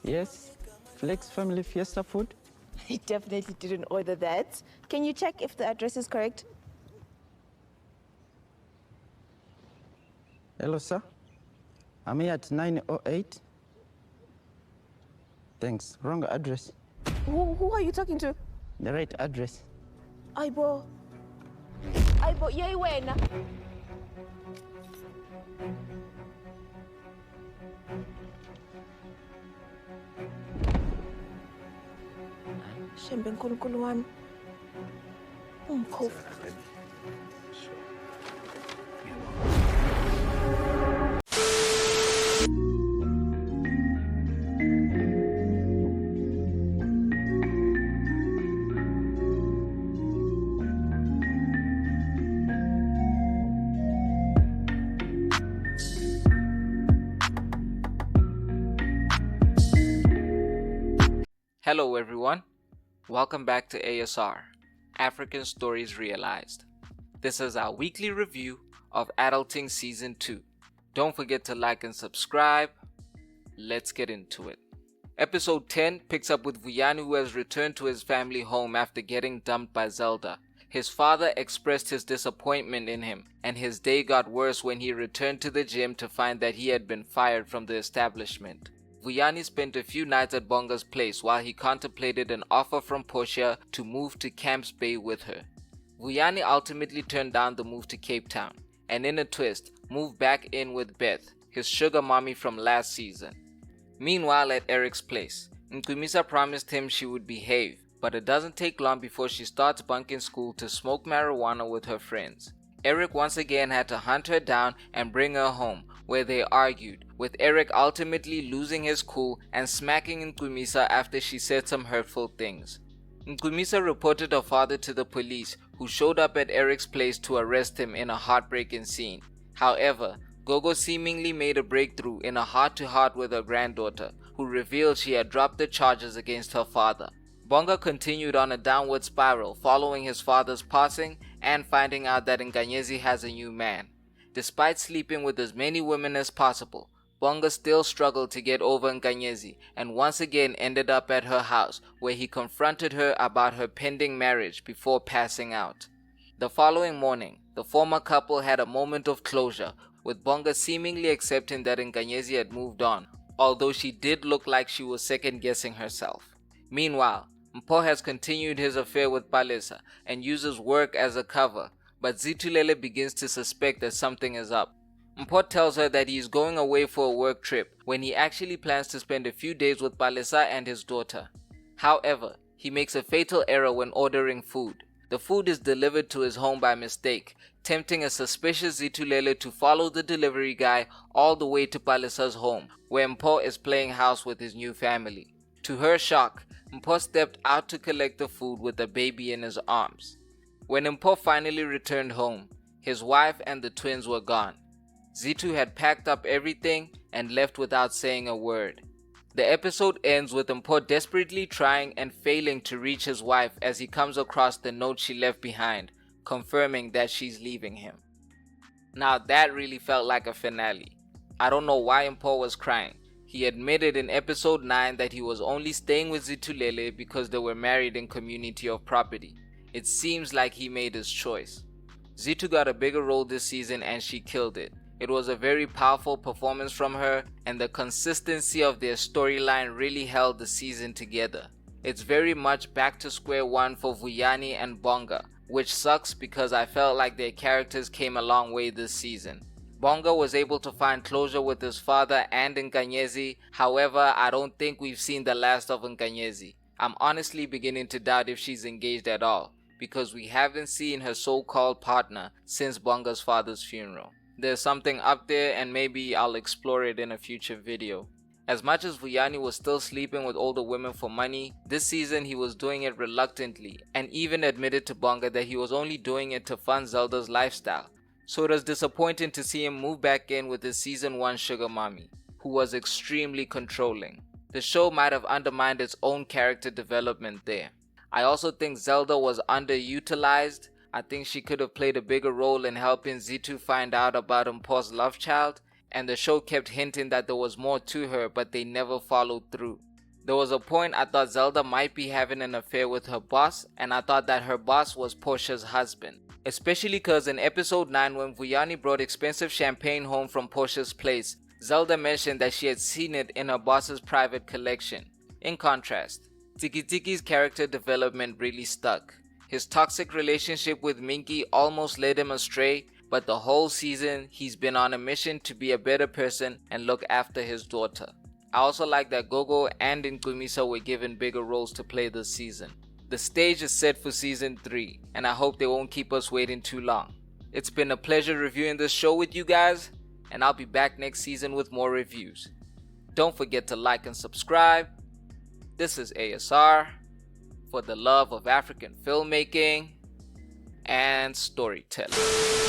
Yes, Flex Family Fiesta food. I definitely didn't order that. Can you check if the address is correct? Hello, sir. I'm here at 908. Thanks. Wrong address. Who are you talking to? The right address. Aibo, yay wena. Shembe nkulunkulu wami. Mpho. Hello everyone, welcome back to ASR, African Stories Realized. This is our weekly review of Adulting Season 2. Don't forget to like and subscribe. Let's get into it. Episode 10 picks up with Vuyani, who has returned to his family home after getting dumped by Zelda. His father expressed his disappointment in him, and his day got worse when he returned to the gym to find that he had been fired from the establishment. Vuyani spent a few nights at Bonga's place while he contemplated an offer from Portia to move to Camps Bay with her. Vuyani ultimately turned down the move to Cape Town, and in a twist, moved back in with Beth, his sugar mommy from last season. Meanwhile, at Eric's place, Nkumisa promised him she would behave, but it doesn't take long before she starts bunking school to smoke marijuana with her friends. Eric once again had to hunt her down and bring her home, where they argued, with Eric ultimately losing his cool and smacking Nkumisa after she said some hurtful things. Nkumisa reported her father to the police, who showed up at Eric's place to arrest him in a heartbreaking scene. However, Gogo seemingly made a breakthrough in a heart-to-heart with her granddaughter, who revealed she had dropped the charges against her father. Bonga continued on a downward spiral following his father's passing and finding out that Nkanyezi has a new man. Despite sleeping with as many women as possible, Bonga still struggled to get over Nkanyezi and once again ended up at her house, where he confronted her about her pending marriage before passing out. The following morning, the former couple had a moment of closure, with Bonga seemingly accepting that Nkanyezi had moved on, although she did look like she was second-guessing herself. Meanwhile, Mpho has continued his affair with Palesa and uses work as a cover, but Zitulele begins to suspect that something is up. Mpho tells her that he is going away for a work trip when he actually plans to spend a few days with Palesa and his daughter. However, he makes a fatal error when ordering food. The food is delivered to his home by mistake, tempting a suspicious Zitulele to follow the delivery guy all the way to Palesa's home, where Mpho is playing house with his new family. To her shock, Mpho stepped out to collect the food with the baby in his arms. When Mpho finally returned home, his wife and the twins were gone. Zitu had packed up everything and left without saying a word. The episode ends with Mpho desperately trying and failing to reach his wife as he comes across the note she left behind, confirming that she's leaving him. Now that really felt like a finale. I don't know why Mpho was crying. He admitted in episode 9 that he was only staying with Zitulele because they were married in community of property. It seems like he made his choice. Zitu got a bigger role this season and she killed it. It was a very powerful performance from her, and the consistency of their storyline really held the season together. It's very much back to square one for Vuyani and Bonga, which sucks because I felt like their characters came a long way this season. Bonga was able to find closure with his father and Nkanyezi. However, I don't think we've seen the last of Nkanyezi. I'm honestly beginning to doubt if she's engaged at all, because we haven't seen her so-called partner since Bonga's father's funeral. There's something up there, and maybe I'll explore it in a future video. As much as Vuyani was still sleeping with older women for money, this season he was doing it reluctantly, and even admitted to Bonga that he was only doing it to fund Zelda's lifestyle. So it was disappointing to see him move back in with his season 1 sugar mommy, who was extremely controlling. The show might have undermined its own character development there. I also think Zelda was underutilized. I think she could have played a bigger role in helping Zitu find out about Mpho's love child, and the show kept hinting that there was more to her, but they never followed through. There was a point I thought Zelda might be having an affair with her boss, and I thought that her boss was Portia's husband. Especially cause in episode 9 when Vuyani brought expensive champagne home from Portia's place, Zelda mentioned that she had seen it in her boss's private collection. In contrast, Tiki Tiki's character development really stuck. His toxic relationship with Minky almost led him astray, but the whole season he's been on a mission to be a better person and look after his daughter. I also like that Gogo and Nkumisa were given bigger roles to play this season. The stage is set for season 3, and I hope they won't keep us waiting too long. It's been a pleasure reviewing this show with you guys, and I'll be back next season with more reviews. Don't forget to like and subscribe. This is ASR, for the love of African filmmaking and storytelling.